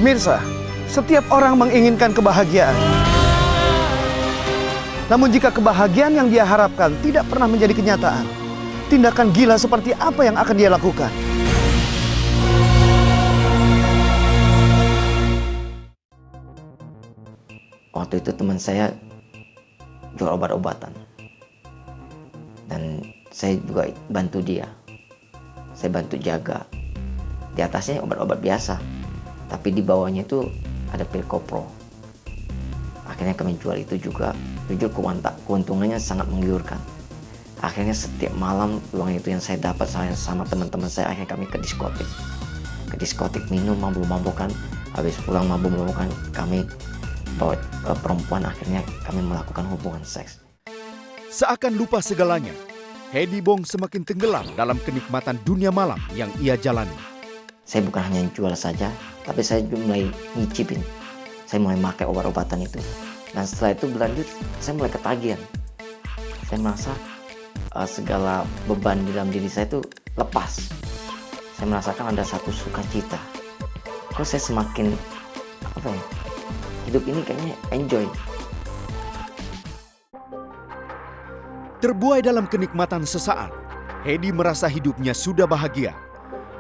Pemirsa, setiap orang menginginkan kebahagiaan. Namun jika kebahagiaan yang dia harapkan tidak pernah menjadi kenyataan, tindakan gila seperti apa yang akan dia lakukan? Waktu itu teman saya jual obat-obatan. Dan saya juga bantu dia. Saya bantu jaga. Di atasnya obat-obat biasa. Tapi di bawahnya itu ada pil kopro. Akhirnya kami jual itu juga. Jujur keuntungannya sangat menggiurkan. Akhirnya setiap malam uang itu yang saya dapat sama teman-teman saya, akhirnya kami ke diskotik. Ke diskotik minum mabuk-mabukan. Habis pulang mabuk-mabukan kami bawa perempuan, akhirnya kami melakukan hubungan seks. Seakan lupa segalanya, Hedi Bong semakin tenggelam dalam kenikmatan dunia malam yang ia jalani. Saya bukan hanya jual saja, tapi saya mulai nyicipin. Saya mulai pakai obat-obatan itu. Dan setelah itu berlanjut, saya mulai ketagihan. Saya merasa segala beban di dalam diri saya itu lepas. Saya merasakan ada satu sukacita. Kok saya semakin, hidup ini kayaknya enjoy. Terbuai dalam kenikmatan sesaat, Hedi merasa hidupnya sudah bahagia.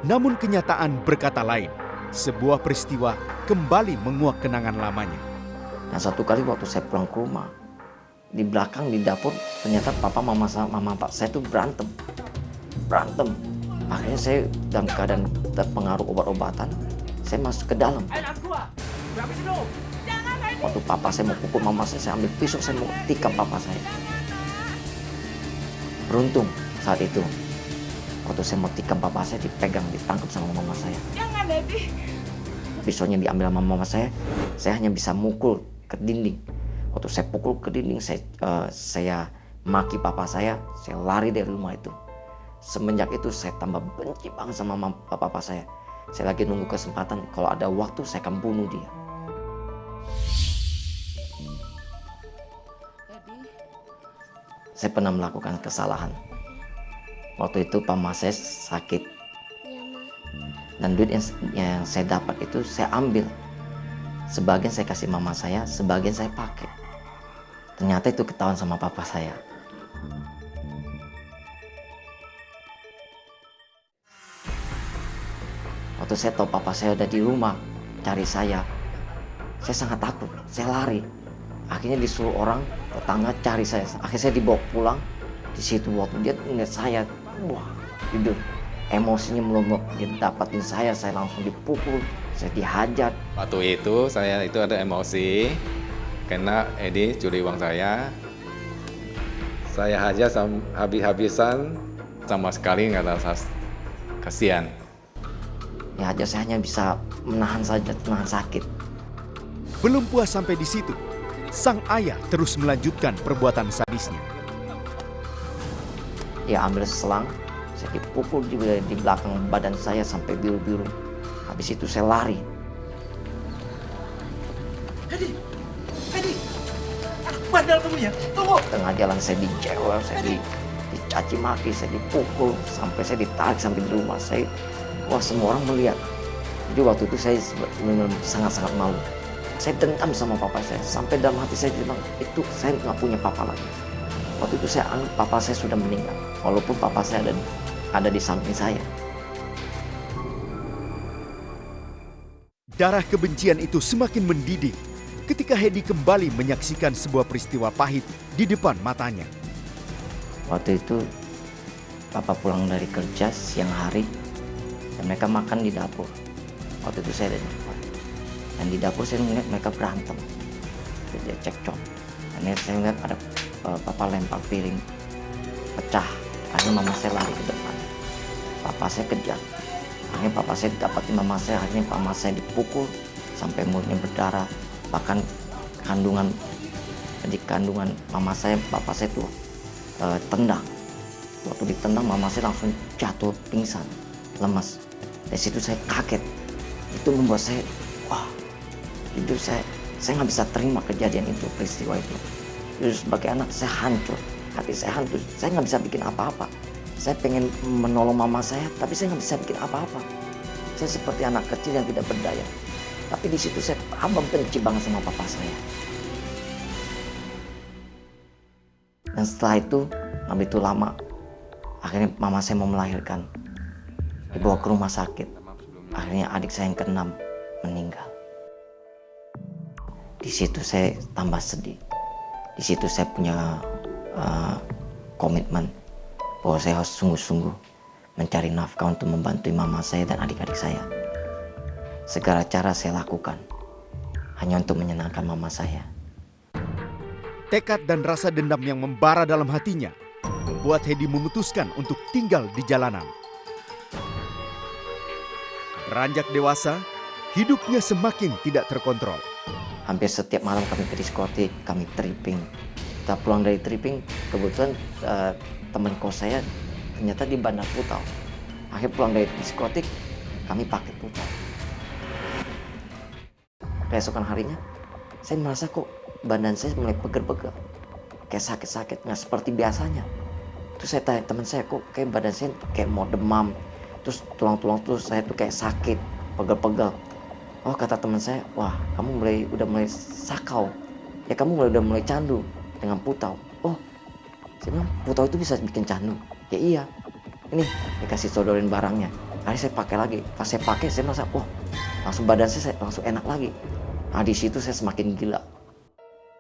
Namun kenyataan berkata lain. Sebuah peristiwa kembali menguak kenangan lamanya. Nah, satu kali waktu saya pulang ke rumah, di belakang di dapur ternyata papa mama pak saya tuh berantem. Akhirnya saya dalam keadaan terpengaruh obat-obatan, saya masuk ke dalam. Waktu papa saya mau pukul mama saya ambil pisau, saya mau tikam papa saya. Beruntung saat itu, waktu saya mau tikam papa saya dipegang, ditangkap sama mama saya. Jangan, Dedi. Pisaunya diambil sama mama saya hanya bisa mukul ke dinding. Waktu saya pukul ke dinding, saya maki papa saya lari dari rumah itu. Semenjak itu saya tambah benci banget sama papa saya. Saya lagi nunggu kesempatan, kalau ada waktu saya akan bunuh dia. Saya pernah melakukan kesalahan. Waktu itu mama saya sakit. Dan duit yang saya dapat itu saya ambil. Sebagian saya kasih mama saya, sebagian saya pakai. Ternyata itu ketahuan sama papa saya. Waktu saya tahu papa saya udah di rumah cari saya sangat takut, saya lari. Akhirnya disuruh orang tetangga cari saya. Akhirnya saya dibawa pulang. Di situ waktu dia ngeliat saya, wah, tidur. Emosinya belum didapatin saya langsung dipukul, saya dihajar. Waktu itu saya ada emosi karena Edi curi uang saya. Saya hajar habis-habisan, sama sekali nggak ada kasihan. Ya hajar saya hanya bisa menahan sakit. Belum puas sampai di situ, sang ayah terus melanjutkan perbuatan sadisnya. Dia ambil selang, saya dipukul juga di belakang badan saya sampai biru-biru. Habis itu saya lari. Hedi, anak bandel kamu ya, tunggu. Tengah jalan saya dijewel, saya dicaci maki, saya dipukul, sampai saya ditarik sampai di rumah saya. Wah, semua orang melihat. Jadi waktu itu saya sangat-sangat malu. Saya dendam sama papa saya, sampai dalam hati saya bilang, itu saya nggak punya papa lagi. Waktu itu saya anggap papa saya sudah meninggal, walaupun papa saya ada di samping saya. Darah kebencian itu semakin mendidih ketika Hedi kembali menyaksikan sebuah peristiwa pahit di depan matanya. Waktu itu papa pulang dari kerja siang hari dan mereka makan di dapur. Waktu itu saya ada di depan. Dan di dapur saya melihat mereka berantem. Dia cekcok. Dan saya melihat ada papa lempar piring pecah. Akhirnya mama saya lari ke depan. Papa saya kejar. Akhirnya papa saya dapatin mama saya. Akhirnya mama saya dipukul sampai mulutnya berdarah. Bahkan kandungan mama saya, papa saya tuh tendang. Waktu ditendang mama saya langsung jatuh pingsan, lemas. Dari situ saya kaget. Itu membuat saya, wah, hidup saya nggak bisa terima kejadian itu, peristiwa itu. Jadi sebagai anak saya hancur, hati saya hancur. Saya nggak bisa bikin apa-apa. Saya pengen menolong mama saya, tapi saya nggak bisa bikin apa-apa. Saya seperti anak kecil yang tidak berdaya. Tapi di situ saya abang benci banget sama papa saya. Dan setelah itu, nggak begitu lama, akhirnya mama saya mau melahirkan. Dibawa ke rumah sakit. Akhirnya adik saya yang ke-6 meninggal. Di situ saya tambah sedih. Di situ saya punya komitmen bahwa saya harus sungguh-sungguh mencari nafkah untuk membantu mama saya dan adik-adik saya. Segala cara saya lakukan hanya untuk menyenangkan mama saya. Tekad dan rasa dendam yang membara dalam hatinya membuat Hedi memutuskan untuk tinggal di jalanan. Beranjak dewasa, hidupnya semakin tidak terkontrol. Hampir setiap malam kami ke diskotik, kami tripping. Kita pulang dari tripping, kebetulan teman kos saya ternyata di Bandar Putau. Akhirnya pulang dari diskotik, kami pakai Putau. Keesokan harinya, saya merasa kok badan saya mulai pegal-pegal. Kayak sakit-sakit, nggak seperti biasanya. Terus saya tanya teman saya, kok kayak badan saya kayak mau demam. Terus tulang-tulang tuh saya tuh kayak sakit, pegal-pegal. Oh, kata teman saya, wah kamu udah mulai sakau. Ya kamu udah mulai candu dengan Putau. Oh, saya bilang Putau itu bisa bikin candu. Ya iya, ini dikasih sodorin barangnya. Akhirnya saya pakai lagi. Pas saya pakai, saya merasa, wah langsung badan saya langsung enak lagi. Nah di situ saya semakin gila.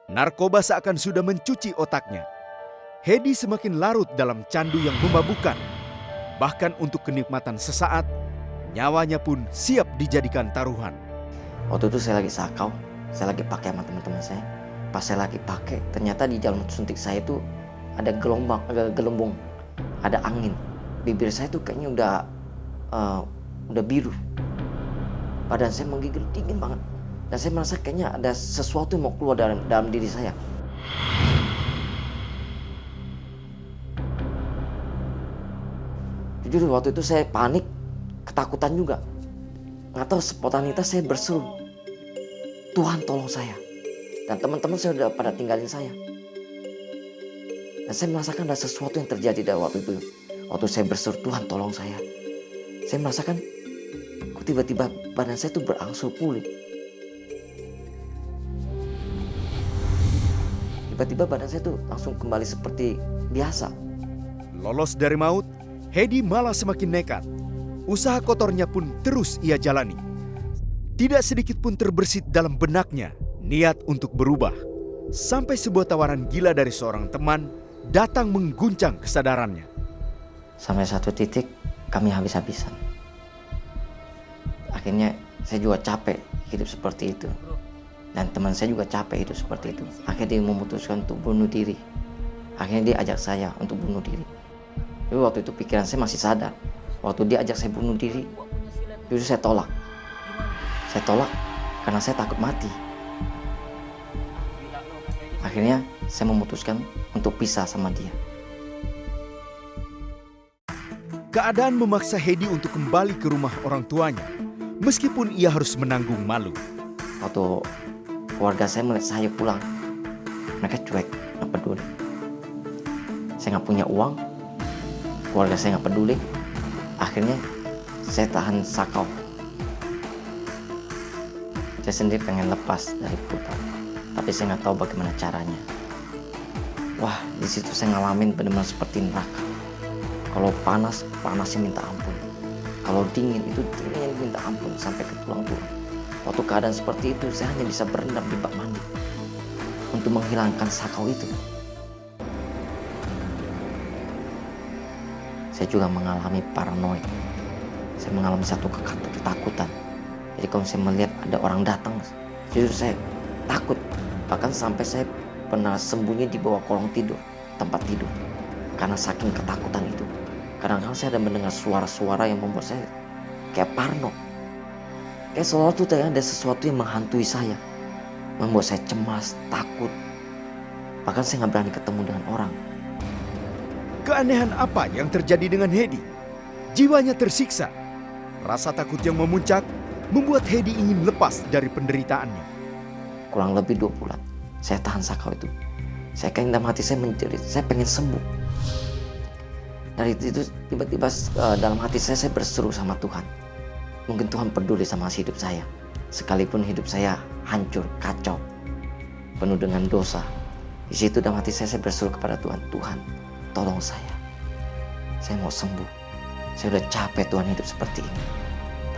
Narkoba seakan sudah mencuci otaknya. Hedi semakin larut dalam candu yang memabukkan. Bahkan untuk kenikmatan sesaat, nyawanya pun siap dijadikan taruhan. Waktu itu saya lagi sakau, saya lagi pakai sama teman-teman saya. Pas saya lagi pakai, ternyata di jarum suntik saya itu ada gelembung, ada angin. Bibir saya tuh kayaknya udah biru. Badan saya menggigil dingin banget. Dan saya merasa kayaknya ada sesuatu yang mau keluar dalam diri saya. Jujur waktu itu saya panik, ketakutan juga. Nggak tahu spontanitas saya berseru, Tuhan tolong saya. Dan teman-teman saya udah pada tinggalin saya. Dan saya merasakan ada sesuatu yang terjadi dari waktu itu. Waktu saya berseru, Tuhan tolong saya. Saya merasakan kok tiba-tiba badan saya tuh berangsur pulih. Tiba-tiba badan saya tuh langsung kembali seperti biasa. Lolos dari maut, Hedi malah semakin nekat. Usaha kotornya pun terus ia jalani. Tidak sedikit pun terbersit dalam benaknya niat untuk berubah. Sampai sebuah tawaran gila dari seorang teman datang mengguncang kesadarannya. Sampai satu titik kami habis-habisan. Akhirnya saya juga capek hidup seperti itu. Dan teman saya juga capek hidup seperti itu. Akhirnya dia memutuskan untuk bunuh diri. Akhirnya dia ajak saya untuk bunuh diri. Tapi waktu itu pikiran saya masih sadar. Waktu dia ajak saya bunuh diri, justru saya tolak. Saya tolak karena saya takut mati. Akhirnya saya memutuskan untuk pisah sama dia. Keadaan memaksa Hedi untuk kembali ke rumah orang tuanya, meskipun ia harus menanggung malu. Waktu keluarga saya melihat saya pulang, mereka cuek, nggak peduli. Saya nggak punya uang, keluarga saya nggak peduli. Akhirnya saya tahan sakau. Saya sendiri pengen lepas dari Putau, tapi saya nggak tahu bagaimana caranya. Wah, di situ saya ngalamin benar-benar seperti neraka. Kalau panas, panasnya minta ampun. Kalau dingin, itu dinginnya minta ampun sampai ke tulang-tulang. Waktu keadaan seperti itu, saya hanya bisa berendam di bak mandi untuk menghilangkan sakau itu. Saya juga mengalami paranoid. Saya mengalami satu ketakutan. Jadi kalau saya melihat ada orang datang, justru saya takut. Bahkan sampai saya pernah sembunyi di bawah kolong tidur, tempat tidur. Karena saking ketakutan itu. Kadang-kadang saya ada mendengar suara-suara yang membuat saya kayak parno. Kayak seolah tuh ada sesuatu yang menghantui saya. Membuat saya cemas, takut. Bahkan saya nggak berani ketemu dengan orang. Keanehan apa yang terjadi dengan Hedi? Jiwanya tersiksa. Rasa takut yang memuncak membuat Hedi ingin lepas dari penderitaannya. Kurang lebih 2 bulan saya tahan sakau itu. Saya kayak dalam hati saya menjerit, saya pengen sembuh. Dari itu tiba-tiba dalam hati saya berseru sama Tuhan. Mungkin Tuhan peduli sama hidup saya. Sekalipun hidup saya hancur, kacau, penuh dengan dosa. Di situ dalam hati saya berseru kepada Tuhan, Tuhan, tolong saya. Saya mau sembuh. Saya udah capek Tuhan hidup seperti ini.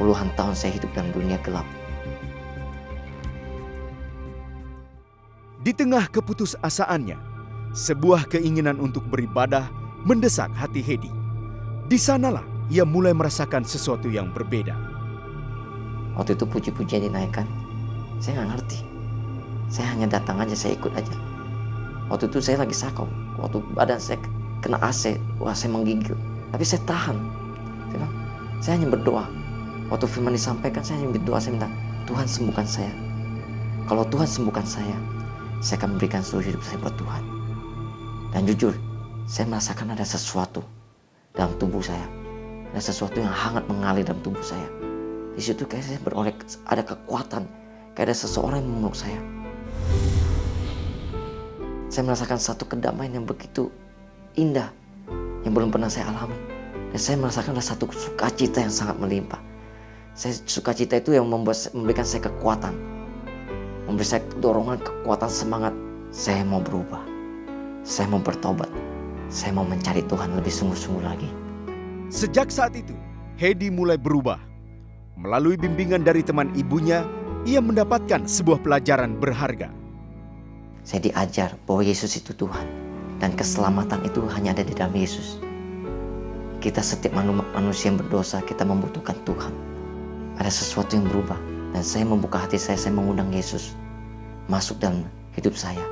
Puluhan tahun saya hidup dalam dunia gelap. Di tengah keputusasaannya, sebuah keinginan untuk beribadah mendesak hati Hedi. Di sanalah ia mulai merasakan sesuatu yang berbeda. Waktu itu puji-pujian dinaikkan, saya nggak ngerti. Saya hanya datang aja, saya ikut aja. Waktu itu saya lagi sakau, waktu badan saya kena AC, wah saya menggigil. Tapi saya tahan. Saya hanya berdoa. Waktu firman disampaikan, saya hanya berdoa, saya minta, Tuhan sembuhkan saya. Kalau Tuhan sembuhkan saya akan memberikan seluruh hidup saya buat Tuhan. Dan jujur, saya merasakan ada sesuatu dalam tubuh saya. Ada sesuatu yang hangat mengalir dalam tubuh saya. Di situ kayak saya beroleh, ada kekuatan, kayak ada seseorang yang memeluk saya. Saya merasakan satu kedamaian yang begitu indah yang belum pernah saya alami. Dan saya merasakan ada satu sukacita yang sangat melimpah. Sukacita itu yang memberikan saya kekuatan, memberi saya dorongan, kekuatan, semangat. Saya mau berubah, saya mau bertobat, saya mau mencari Tuhan lebih sungguh-sungguh lagi. Sejak saat itu, Hedi mulai berubah. Melalui bimbingan dari teman ibunya, ia mendapatkan sebuah pelajaran berharga. Saya diajar bahwa Yesus itu Tuhan, dan keselamatan itu hanya ada di dalam Yesus. Kita setiap manusia yang berdosa, kita membutuhkan Tuhan. Ada sesuatu yang berubah, dan saya membuka hati saya mengundang Yesus masuk dalam hidup saya.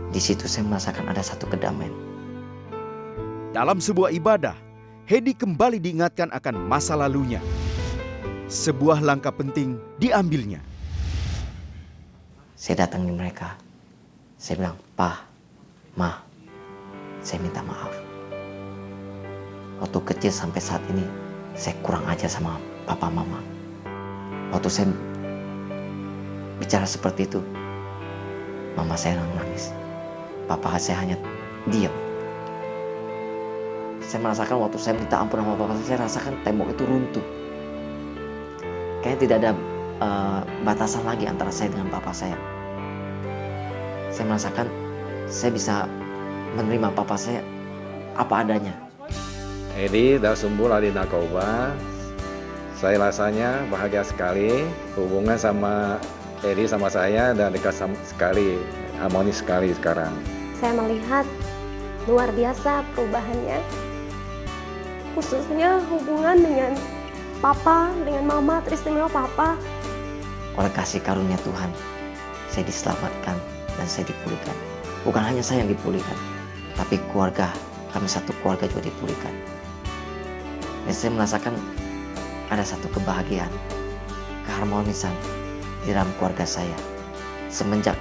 Di situ saya merasakan ada satu kedamaian. Dalam sebuah ibadah, Hedi kembali diingatkan akan masa lalunya. Sebuah langkah penting diambilnya. Saya datangi mereka. Saya bilang, Pa, Ma, saya minta maaf. Waktu kecil sampai saat ini, saya kurang ajar sama Papa Mama. Waktu saya bicara seperti itu, Mama saya nangis. Papa saya hanya diam. Saya merasakan waktu saya minta ampun sama Papa saya rasakan tembok itu runtuh. Kayaknya tidak ada batasan lagi antara saya dengan Papa saya. Saya merasakan saya bisa menerima Papa saya apa adanya. Hedi sudah sembuh dari narkoba. Saya rasanya bahagia sekali. Hubungan sama Hedi sama saya dan dekat sekali, harmonis sekali sekarang. Saya melihat luar biasa perubahannya, khususnya hubungan dengan Papa, dengan Mama, teristimewa Papa. Oleh kasih karunia Tuhan, saya diselamatkan dan saya dipulihkan. Bukan hanya saya yang dipulihkan, tapi keluarga, kami satu keluarga juga dipulihkan. Dan saya merasakan ada satu kebahagiaan, keharmonisan di dalam keluarga saya. Semenjak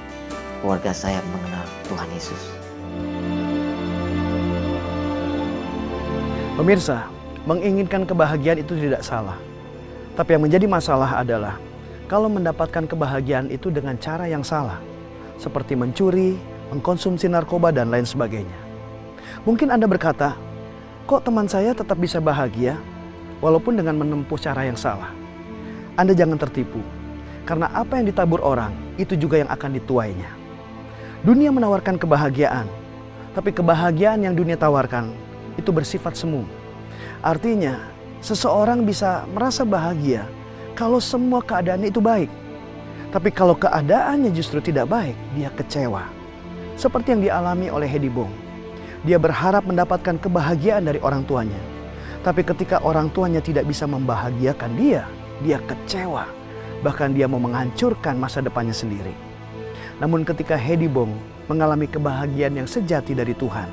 keluarga saya mengenal Tuhan Yesus. Pemirsa, menginginkan kebahagiaan itu tidak salah. Tapi yang menjadi masalah adalah kalau mendapatkan kebahagiaan itu dengan cara yang salah. Seperti mencuri, mengkonsumsi narkoba, dan lain sebagainya. Mungkin Anda berkata, kok teman saya tetap bisa bahagia walaupun dengan menempuh cara yang salah? Anda jangan tertipu, karena apa yang ditabur orang, itu juga yang akan dituainya. Dunia menawarkan kebahagiaan, tapi kebahagiaan yang dunia tawarkan itu bersifat semu. Artinya, seseorang bisa merasa bahagia kalau semua keadaannya itu baik. Tapi kalau keadaannya justru tidak baik, dia kecewa. Seperti yang dialami oleh Hedi Bong. Dia berharap mendapatkan kebahagiaan dari orang tuanya. Tapi ketika orang tuanya tidak bisa membahagiakan dia kecewa. Bahkan dia mau menghancurkan masa depannya sendiri. Namun ketika Hedi Bong mengalami kebahagiaan yang sejati dari Tuhan,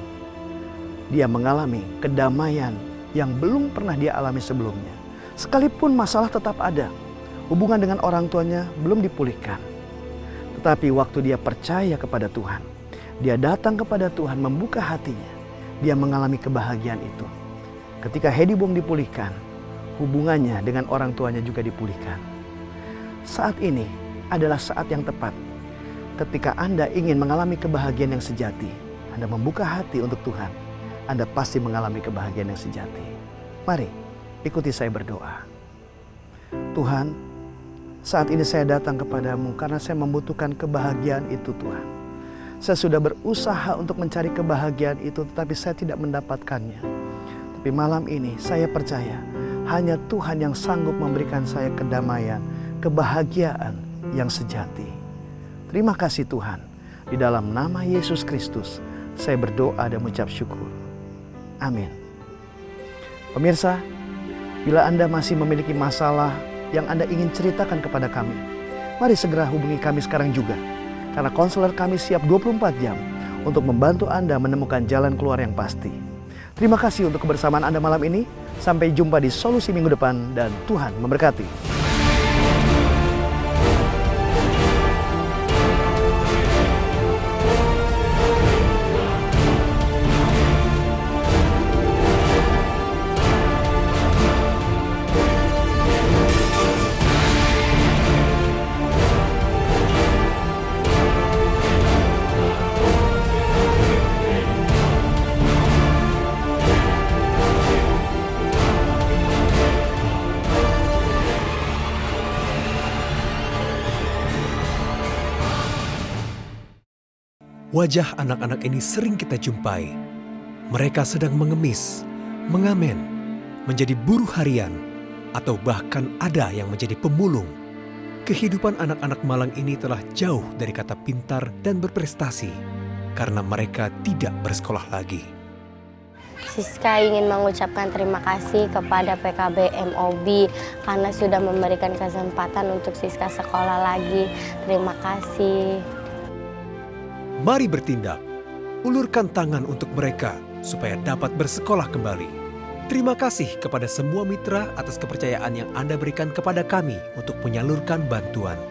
dia mengalami kedamaian yang belum pernah dia alami sebelumnya. Sekalipun masalah tetap ada, hubungan dengan orang tuanya belum dipulihkan. Tetapi waktu dia percaya kepada Tuhan, dia datang kepada Tuhan, membuka hatinya, dia mengalami kebahagiaan itu. Ketika Hedi Bong dipulihkan, hubungannya dengan orang tuanya juga dipulihkan. Saat ini adalah saat yang tepat. Ketika Anda ingin mengalami kebahagiaan yang sejati, Anda membuka hati untuk Tuhan, Anda pasti mengalami kebahagiaan yang sejati. Mari, ikuti saya berdoa. Tuhan, Saat ini saya datang kepadamu karena saya membutuhkan kebahagiaan itu Tuhan. Saya sudah berusaha untuk mencari kebahagiaan itu tetapi saya tidak mendapatkannya. Tapi malam ini saya percaya hanya Tuhan yang sanggup memberikan saya kedamaian, kebahagiaan yang sejati. Terima kasih Tuhan. Di dalam nama Yesus Kristus saya berdoa dan mengucap syukur. Amin. Pemirsa, bila Anda masih memiliki masalah yang Anda ingin ceritakan kepada kami, mari segera hubungi kami sekarang juga. Karena konselor kami siap 24 jam untuk membantu Anda menemukan jalan keluar yang pasti. Terima kasih untuk kebersamaan Anda malam ini. Sampai jumpa di Solusi minggu depan dan Tuhan memberkati. Wajah anak-anak ini sering kita jumpai. Mereka sedang mengemis, mengamen, menjadi buruh harian, atau bahkan ada yang menjadi pemulung. Kehidupan anak-anak Malang ini telah jauh dari kata pintar dan berprestasi, karena mereka tidak bersekolah lagi. Siska ingin mengucapkan terima kasih kepada PKB MOB karena sudah memberikan kesempatan untuk Siska sekolah lagi. Terima kasih. Mari bertindak, ulurkan tangan untuk mereka supaya dapat bersekolah kembali. Terima kasih kepada semua mitra atas kepercayaan yang Anda berikan kepada kami untuk menyalurkan bantuan.